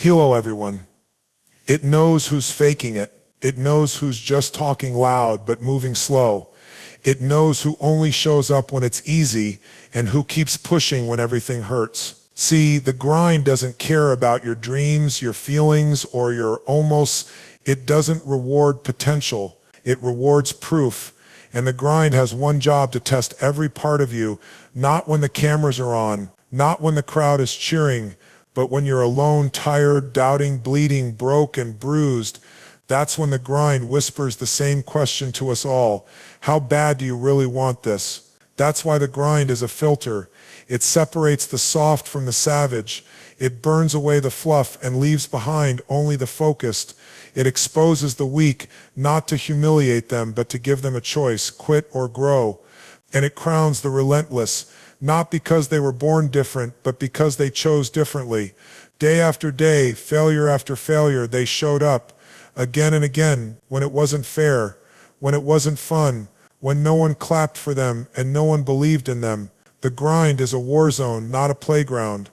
Hello, everyone. It knows who's faking it. It knows who's just talking loud but moving slow. It knows who only shows up when it's easy and who keeps pushing when everything hurts. See, the grind doesn't care about your dreams, your feelings, or your almost. It doesn't reward potential. It rewards proof. And the grind has one job: to test every part of you, not when the cameras are on, not when the crowd is cheering, but when you're alone, tired, doubting, bleeding, broke, and bruised. That's when the grind whispers the same question to us all: how bad do you really want this? That's why the grind is a filter. It separates the soft from the savage. It burns away the fluff and leaves behind only the focused. It exposes the weak, not to humiliate them, but to give them a choice: quit or grow. And it crowns the relentless, not because they were born different, but because they chose differently. Day after day, failure after failure, they showed up again and again, when it wasn't fair, when it wasn't fun, when no one clapped for them and no one believed in them. The grind is a war zone, not a playground.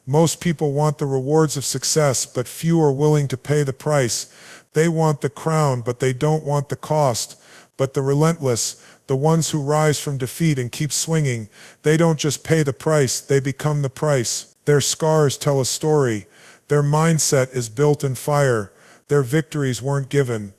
Most people want the rewards of success, but few are willing to pay the price. They want the crown, but they don't want the cost. But the relentless, the ones who rise from defeat and keep swinging, they don't just pay the price, they become the price. Their scars tell a story. Their mindset is built in fire. Their victories weren't given.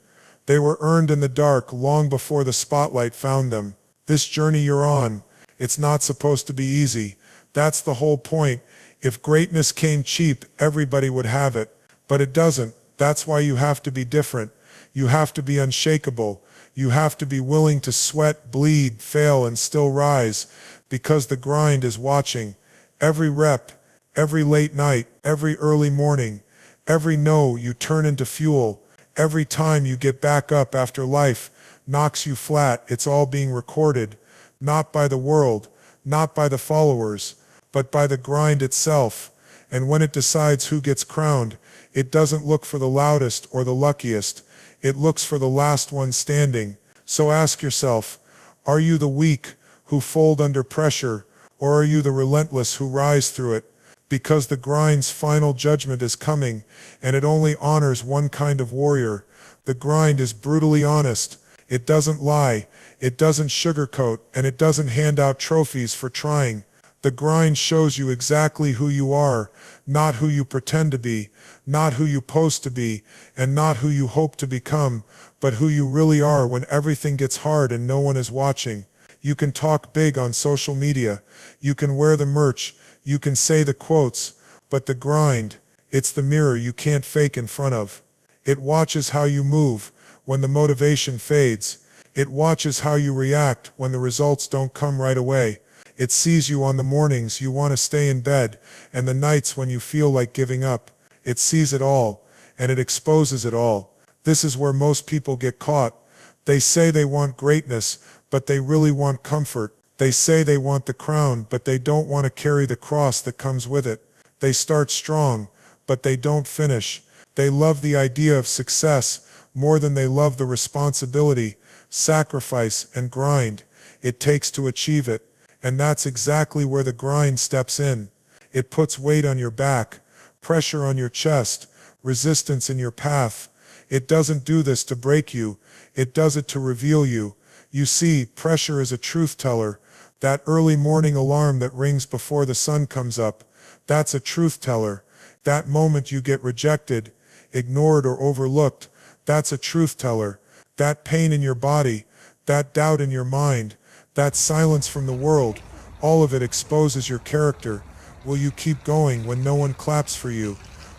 They were earned in the dark long before the spotlight found them. This journey you're on, it's not supposed to be easy. That's the whole point. If greatness came cheap, everybody would have it. But it doesn't. That's why you have to be different. You have to be unshakable. You have to be willing to sweat, bleed, fail, and still rise, because the grind is watching. Every rep, every late night, every early morning, every no you turn into fuel. Every time you get back up after life knocks you flat, it's all being recorded, not by the world, not by the followers, but by the grind itself. And when it decides who gets crowned, it doesn't look for the loudest or the luckiest. It looks for the last one standing. So ask yourself, are you the weak who fold under pressure, or are you the relentless who rise through it? Because the grind's final judgment is coming, and it only honors one kind of warrior. The grind is brutally honest. It doesn't lie, it doesn't sugarcoat, and it doesn't hand out trophies for trying. The grind shows you exactly who you are, not who you pretend to be, not who you pose to be, and not who you hope to become, but who you really are when everything gets hard and no one is watching. You can talk big on social media, you can wear the merch, you can say the quotes, but the grind, it's the mirror you can't fake in front of. It watches how you move when the motivation fades. It watches how you react when the results don't come right away. It sees you on the mornings you want to stay in bed and the nights when you feel like giving up. It sees it all, and it exposes it all. This is where most people get caught. They say they want greatness, but they really want comfort. They say they want the crown, but they don't want to carry the cross that comes with it. They start strong, but they don't finish. They love the idea of success more than they love the responsibility, sacrifice, and grind it takes to achieve it. And that's exactly where the grind steps in. It puts weight on your back, pressure on your chest, resistance in your path. It doesn't do this to break you. It does it to reveal you. You see, pressure is a truth teller. That early morning alarm that rings before the sun comes up, that's a truth teller. That moment you get rejected, ignored, or overlooked, that's a truth teller. That pain in your body, that doubt in your mind, that silence from the world, all of it exposes your character. Will you keep going when no one claps for you?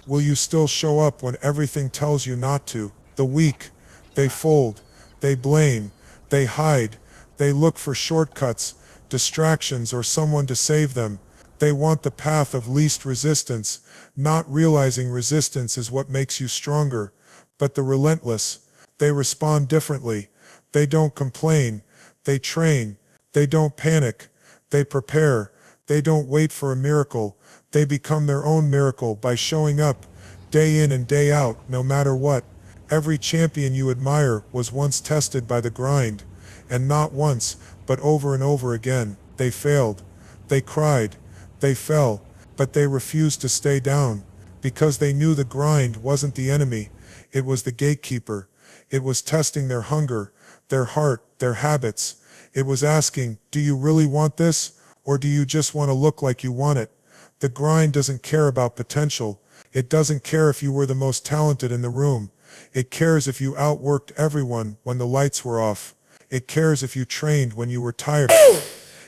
Will you still show up when everything tells you not to? The weak, they fold, they blame, they hide, they look for shortcuts, distractions, or someone to save them. They want the path of least resistance, not realizing resistance is what makes you stronger. But the relentless, they respond differently. They don't complain, they train. They don't panic, they prepare. They don't wait for a miracle, they become their own miracle by showing up, day in and day out, no matter what. Every champion you admire was once tested by the grind, and not once, but over and over again. They failed, they cried, they fell, but they refused to stay down. because they knew the grind wasn't the enemy, it was the gatekeeper. It was testing their hunger, their heart, their habits. It was asking, do you really want this, or do you just want to look like you want it? The grind doesn't care about potential. It doesn't care if you were the most talented in the room. It cares if you outworked everyone when the lights were off. It cares if you trained when you were tired,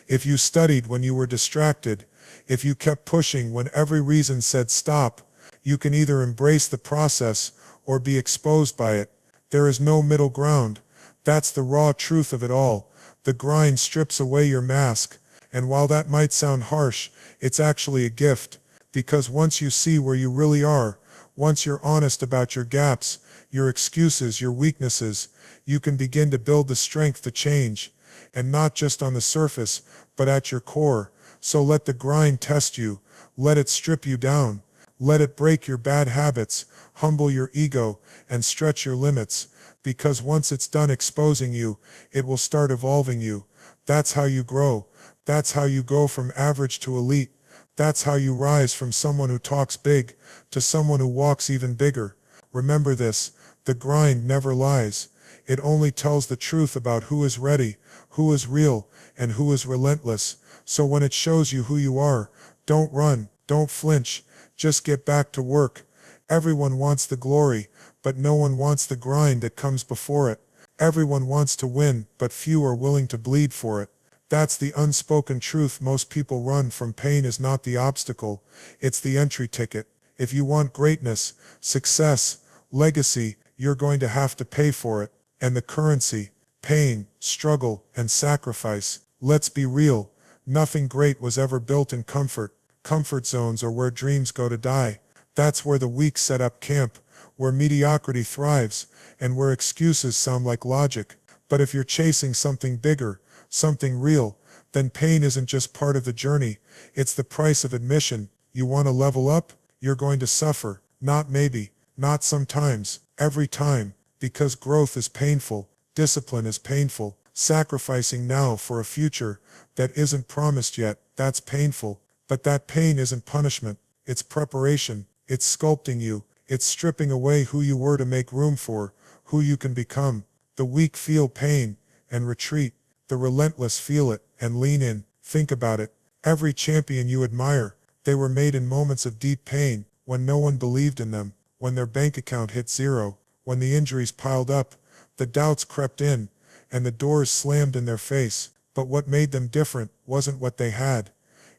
if you studied when you were distracted, if you kept pushing when every reason said stop. You can either embrace the process or be exposed by it. There is no middle ground. That's the raw truth of it all. The grind strips away your mask, and while that might sound harsh, it's actually a gift, because once you see where you really are, once you're honest about your gaps, your excuses, your weaknesses, you can begin to build the strength to change, and not just on the surface, but at your core. So let the grind test you, let it strip you down, let it break your bad habits, humble your ego, and stretch your limits, because once it's done exposing you, it will start evolving you. That's how you grow. That's how you go from average to elite. That's how you rise from someone who talks big to someone who walks even bigger. Remember this, the grind never lies. It only tells the truth about who is ready, who is real, and who is relentless. So when it shows you who you are, don't run, don't flinch, just get back to work. Everyone wants the glory, but no one wants the grind that comes before it. Everyone wants to win, but few are willing to bleed for it. That's the unspoken truth. Most people run from. Pain is not the obstacle, it's the entry ticket. If you want greatness, success, legacy, you're going to have to pay for it. And the currency, pain, struggle, and sacrifice. Let's be real, nothing great was ever built in comfort. Comfort zones are where dreams go to die. That's where the weak set up camp, where mediocrity thrives, and where excuses sound like logic. But if you're chasing something bigger, something real, then pain isn't just part of the journey, it's the price of admission. You want to level up? You're going to suffer. Not maybe, not sometimes, every time, because growth is painful, discipline is painful, sacrificing now for a future that isn't promised yet, that's painful. But that pain isn't punishment, it's preparation, it's sculpting you, it's stripping away who you were to make room for who you can become. The weak feel pain and retreat. The relentless feel it and lean in. Think about it. Every champion you admire, they were made in moments of deep pain, when no one believed in them, when their bank account hit zero, when the injuries piled up, the doubts crept in, and the doors slammed in their face. But what made them different wasn't what they had.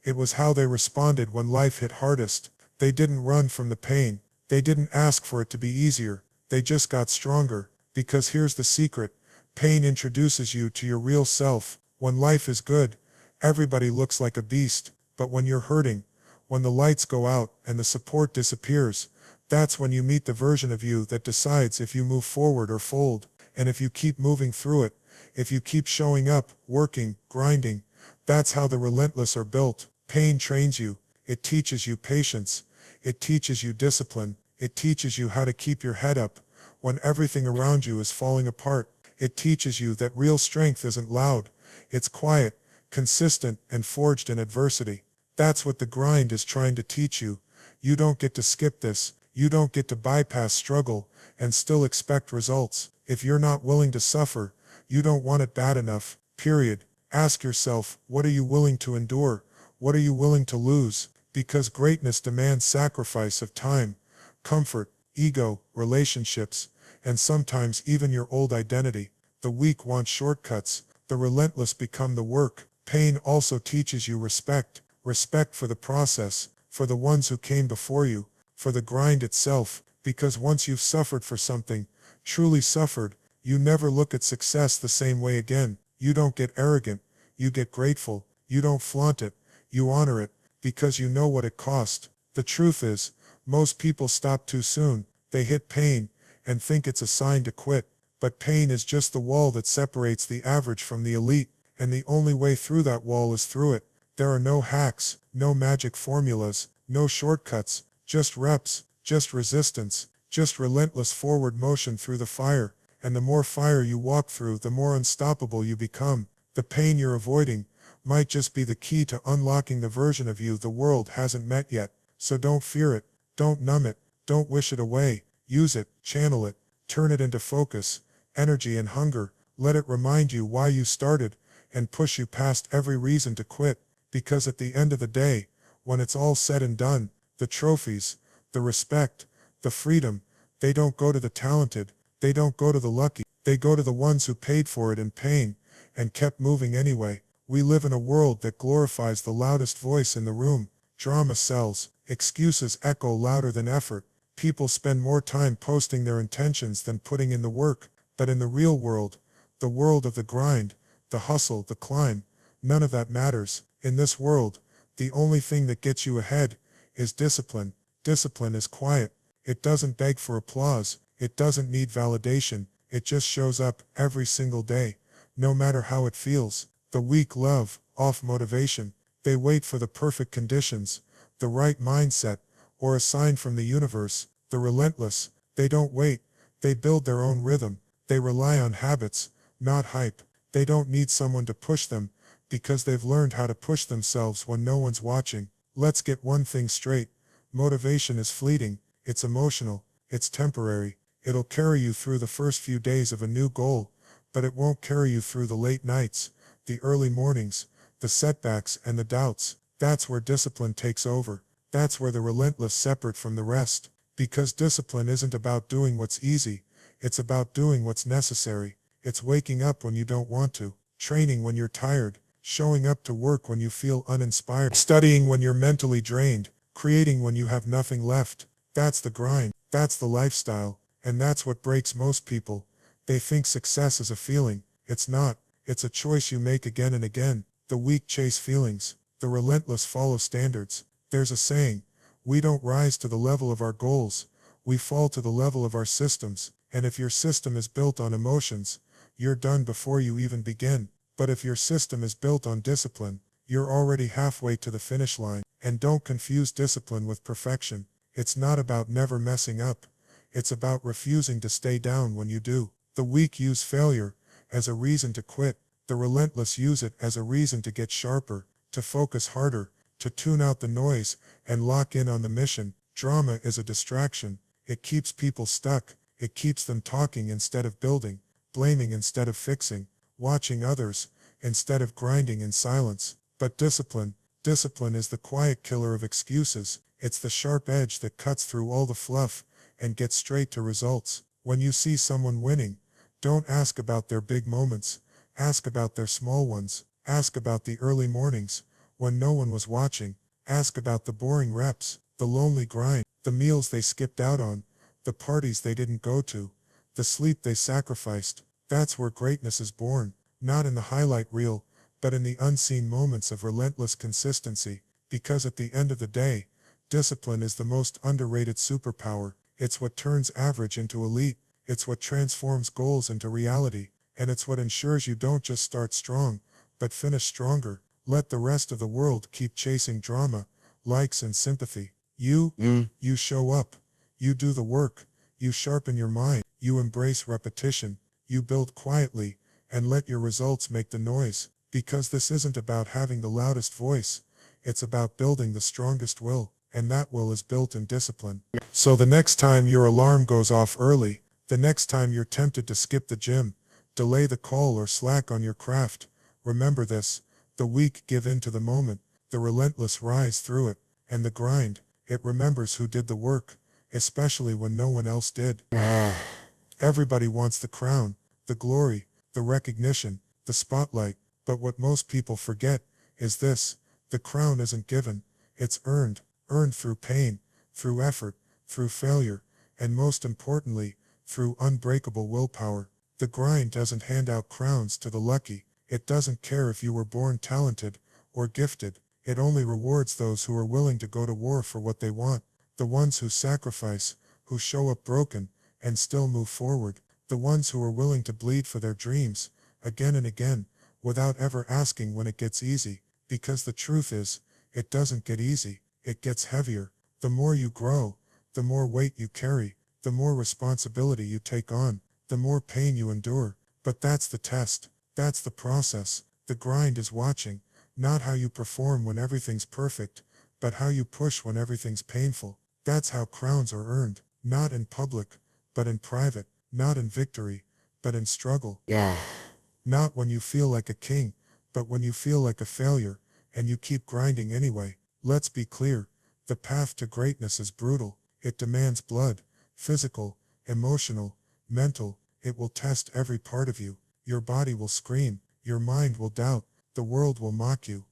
It was how they responded when life hit hardest. They didn't run from the pain. They didn't ask for it to be easier. They just got stronger. Because here's the secret. Pain introduces you to your real self. When life is good, everybody looks like a beast. But when you're hurting, when the lights go out and the support disappears, that's when you meet the version of you that decides if you move forward or fold. And if you keep moving through it, if you keep showing up, working, grinding, that's how the relentless are built. Pain trains you. It teaches you patience. It teaches you discipline. It teaches you how to keep your head up when everything around you is falling apart. It teaches you that real strength isn't loud. It's quiet, consistent, and forged in adversity. That's what the grind is trying to teach you. You don't get to skip this. You don't get to bypass struggle and still expect results. If you're not willing to suffer, you don't want it bad enough, period. Ask yourself, what are you willing to endure? What are you willing to lose? Because greatness demands sacrifice of time, comfort, ego, relationships, and sometimes even your old identity. The weak want shortcuts. The relentless become the work. Pain also teaches you respect. Respect for the process, for the ones who came before you, for the grind itself. Because once you've suffered for something, truly suffered, you never look at success the same way again. You don't get arrogant. You get grateful. You don't flaunt it. You honor it, because you know what it cost. The truth is, most people stop too soon. They hit pain and think it's a sign to quit. But pain is just the wall that separates the average from the elite, and the only way through that wall is through it. There are no hacks, no magic formulas, no shortcuts, just reps, just resistance, just relentless forward motion through the fire. And the more fire you walk through, the more unstoppable you become. The pain you're avoiding might just be the key to unlocking the version of you the world hasn't met yet. So don't fear it. Don't numb it. Don't wish it away. Use it, channel it, turn it into focus, energy and hunger. Let it remind you why you started and push you past every reason to quit. Because at the end of the day, when it's all said and done, the trophies, the respect, the freedom, they don't go to the talented, they don't go to the lucky, they go to the ones who paid for it in pain and kept moving anyway. We live in a world that glorifies the loudest voice in the room. Drama sells, excuses echo louder than effort. People spend more time posting their intentions than putting in the work. But in the real world, the world of the grind, the hustle, the climb, none of that matters. In this world, the only thing that gets you ahead is discipline. Discipline is quiet. It doesn't beg for applause. It doesn't need validation. It just shows up every single day, no matter how it feels. The weak love off motivation. They wait for the perfect conditions, the right mindset, or a sign from the universe. The relentless, they don't wait. They build their own rhythm. They rely on habits, not hype. They don't need someone to push them, because they've learned how to push themselves when no one's watching. Let's get one thing straight. Motivation is fleeting. It's emotional. It's temporary. It'll carry you through the first few days of a new goal, but it won't carry you through the late nights, the early mornings, the setbacks and the doubts. That's where discipline takes over. That's where the relentless separate from the rest. Because discipline isn't about doing what's easy. It's about doing what's necessary. It's waking up when you don't want to, training when you're tired, showing up to work when you feel uninspired, studying when you're mentally drained, creating when you have nothing left. That's the grind. That's the lifestyle. And that's what breaks most people. They think success is a feeling. It's not. It's a choice you make again and again. The weak chase feelings. The relentless follow standards. There's a saying, we don't rise to the level of our goals. We fall to the level of our systems. And if your system is built on emotions, you're done before you even begin. But if your system is built on discipline, you're already halfway to the finish line. And don't confuse discipline with perfection. It's not about never messing up. It's about refusing to stay down when you do. The weak use failure as a reason to quit. The relentless use it as a reason to get sharper, to focus harder, to tune out the noise and lock in on the mission. Drama is a distraction. It keeps people stuck. It keeps them talking instead of building, blaming instead of fixing, watching others instead of grinding in silence. But discipline is the quiet killer of excuses. It's the sharp edge that cuts through all the fluff and gets straight to results. When you see someone winning, don't ask about their big moments. Ask about their small ones. Ask about the early mornings when no one was watching. Ask about the boring reps, the lonely grind, the meals they skipped out on, the parties they didn't go to, the sleep they sacrificed. That's where greatness is born, not in the highlight reel, but in the unseen moments of relentless consistency. Because at the end of the day, discipline is the most underrated superpower. It's what turns average into elite. It's what transforms goals into reality. And it's what ensures you don't just start strong, but finish stronger. Let the rest of the world keep chasing drama, likes and sympathy. You show up. You do the work. You sharpen your mind. You embrace repetition. You build quietly and let your results make the noise. Because this isn't about having the loudest voice. It's about building the strongest will. And that will is built in discipline. So the next time your alarm goes off early, the next time you're tempted to skip the gym, delay the call or slack on your craft, remember this: the weak give in to the moment, the relentless rise through it, and the grind, it remembers who did the work, especially when no one else did. Everybody wants the crown, the glory, the recognition, the spotlight, but what most people forget is this: the crown isn't given, it's earned through pain, through effort, through failure, and most importantly, through unbreakable willpower. The grind doesn't hand out crowns to the lucky. It doesn't care if you were born talented or gifted. It only rewards those who are willing to go to war for what they want. The ones who sacrifice, who show up broken and still move forward. The ones who are willing to bleed for their dreams, again and again, without ever asking when it gets easy. Because the truth is, it doesn't get easy. It gets heavier. The more you grow, the more weight you carry, the more responsibility you take on, the more pain you endure. But that's the test. That's the process. The grind is watching, not how you perform when everything's perfect, but how you push when everything's painful. That's how crowns are earned, not in public, but in private, not in victory, but in struggle. Not when you feel like a king, but when you feel like a failure, and you keep grinding anyway. Let's be clear, the path to greatness is brutal. It demands blood, physical, emotional, mental. It will test every part of you. Your body will scream, your mind will doubt, the world will mock you.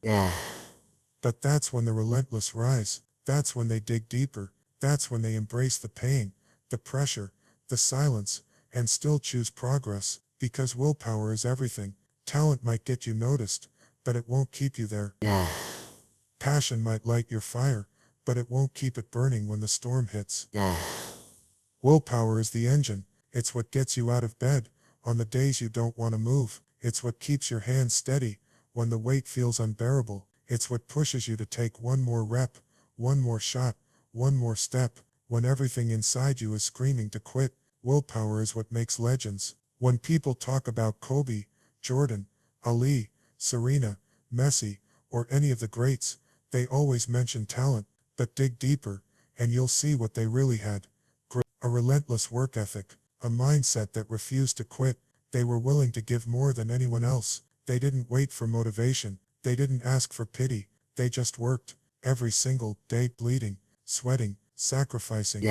But that's when the relentless rise. That's when they dig deeper. That's when they embrace the pain, the pressure, the silence, and still choose progress, because willpower is everything. Talent might get you noticed, but it won't keep you there. Passion might light your fire, but it won't keep it burning when the storm hits. Willpower is the engine. It's what gets you out of bed on the days you don't want to move. It's what keeps your hands steady when the weight feels unbearable. It's what pushes you to take one more rep, one more shot, one more step, when everything inside you is screaming to quit. Willpower is what makes legends. When people talk about Kobe, Jordan, Ali, Serena, Messi, or any of the greats, they always mention talent, but dig deeper, and you'll see what they really had. A relentless work ethic, a mindset that refused to quit. They were willing to give more than anyone else. They didn't wait for motivation. They didn't ask for pity. They just worked, every single day, bleeding, sweating, sacrificing.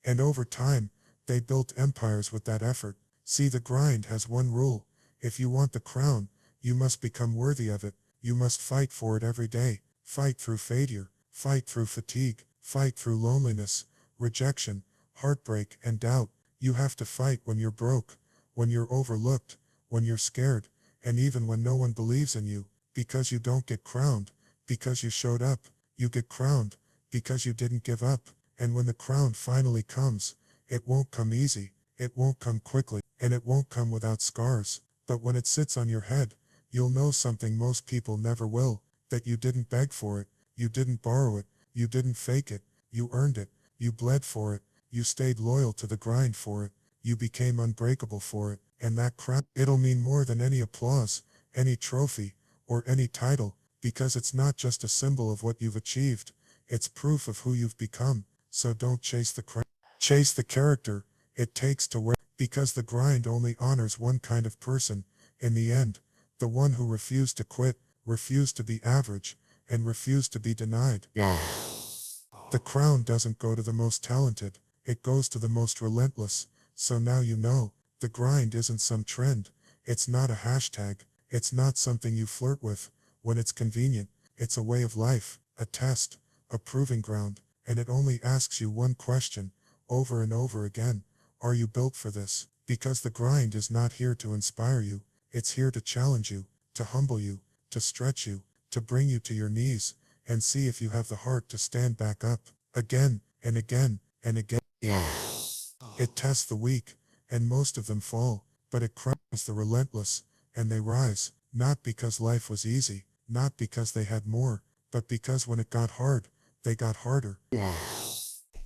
And over time, they built empires with that effort. See, the grind has one rule. If you want the crown, you must become worthy of it. You must fight for it every day. Fight through failure. Fight through fatigue. Fight through loneliness, rejection, heartbreak, and doubt. You have to fight when you're broke, when you're overlooked, when you're scared, and even when no one believes in you. Because you don't get crowned because you showed up. You get crowned because you didn't give up. And when the crown finally comes, it won't come easy, it won't come quickly, and it won't come without scars. But when it sits on your head, you'll know something most people never will, that you didn't beg for it, you didn't borrow it, you didn't fake it, you earned it, you bled for it, you stayed loyal to the grind for it, you became unbreakable for it, and that crown, it'll mean more than any applause, any trophy, or any title, because it's not just a symbol of what you've achieved, it's proof of who you've become. So don't chase the crown, chase the character it takes to wear, because the grind only honors one kind of person, in the end, the one who refused to quit, refused to be average, and refused to be denied. The crown doesn't go to the most talented, it goes to the most relentless. So now you know, the grind isn't some trend, it's not a hashtag, it's not something you flirt with when it's convenient, it's a way of life, a test, a proving ground, and it only asks you one question, over and over again: are you built for this? Because the grind is not here to inspire you, it's here to challenge you, to humble you, to stretch you, to bring you to your knees, and see if you have the heart to stand back up, again, and again, and again. It tests the weak, and most of them fall, but it crowns the relentless, and they rise, not because life was easy, not because they had more, but because when it got hard, they got harder.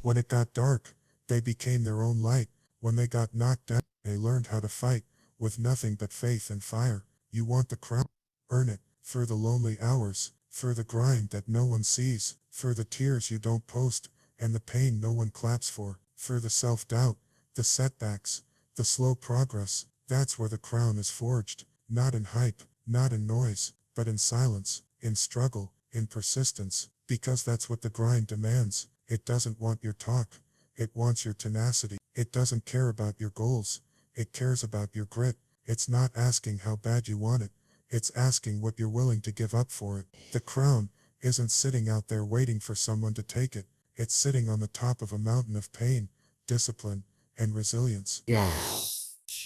When it got dark, they became their own light. When they got knocked down, they learned how to fight, with nothing but faith and fire. You want the crown? Earn it, through the lonely hours, through the grind that no one sees, through the tears you don't post, and the pain no one claps for, through the self-doubt, the setbacks, the slow progress. That's where the crown is forged, not in hype, not in noise, but in silence, in struggle, in persistence, because that's what the grind demands. It doesn't want your talk, it wants your tenacity. It doesn't care about your goals, it cares about your grit. It's not asking how bad you want it, it's asking what you're willing to give up for it. The crown isn't sitting out there waiting for someone to take it, it's sitting on the top of a mountain of pain, discipline, and resilience.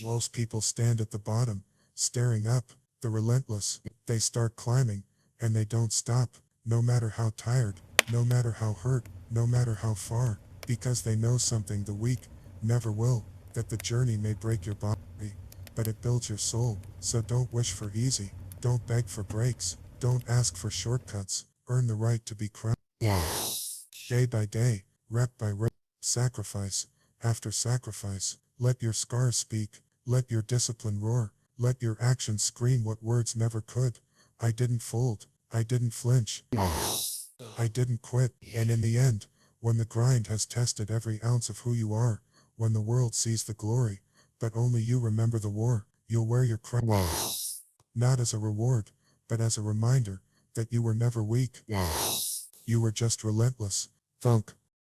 Most people stand at the bottom, staring up. The relentless, they start climbing, and they don't stop, no matter how tired, no matter how hurt, no matter how far, because they know something the weak never will, that the journey may break your body, but it builds your soul. So don't wish for easy, don't beg for breaks, don't ask for shortcuts, earn the right to be crowned. Day by day, rep by rep, sacrifice after sacrifice, let your scars speak, let your discipline roar, let your actions scream what words never could. I didn't fold, I didn't flinch. I didn't quit, and in the end, when the grind has tested every ounce of who you are, when the world sees the glory, but only you remember the war, you'll wear your crown. Not as a reward, but as a reminder that you were never weak. You were just relentless. Thunk.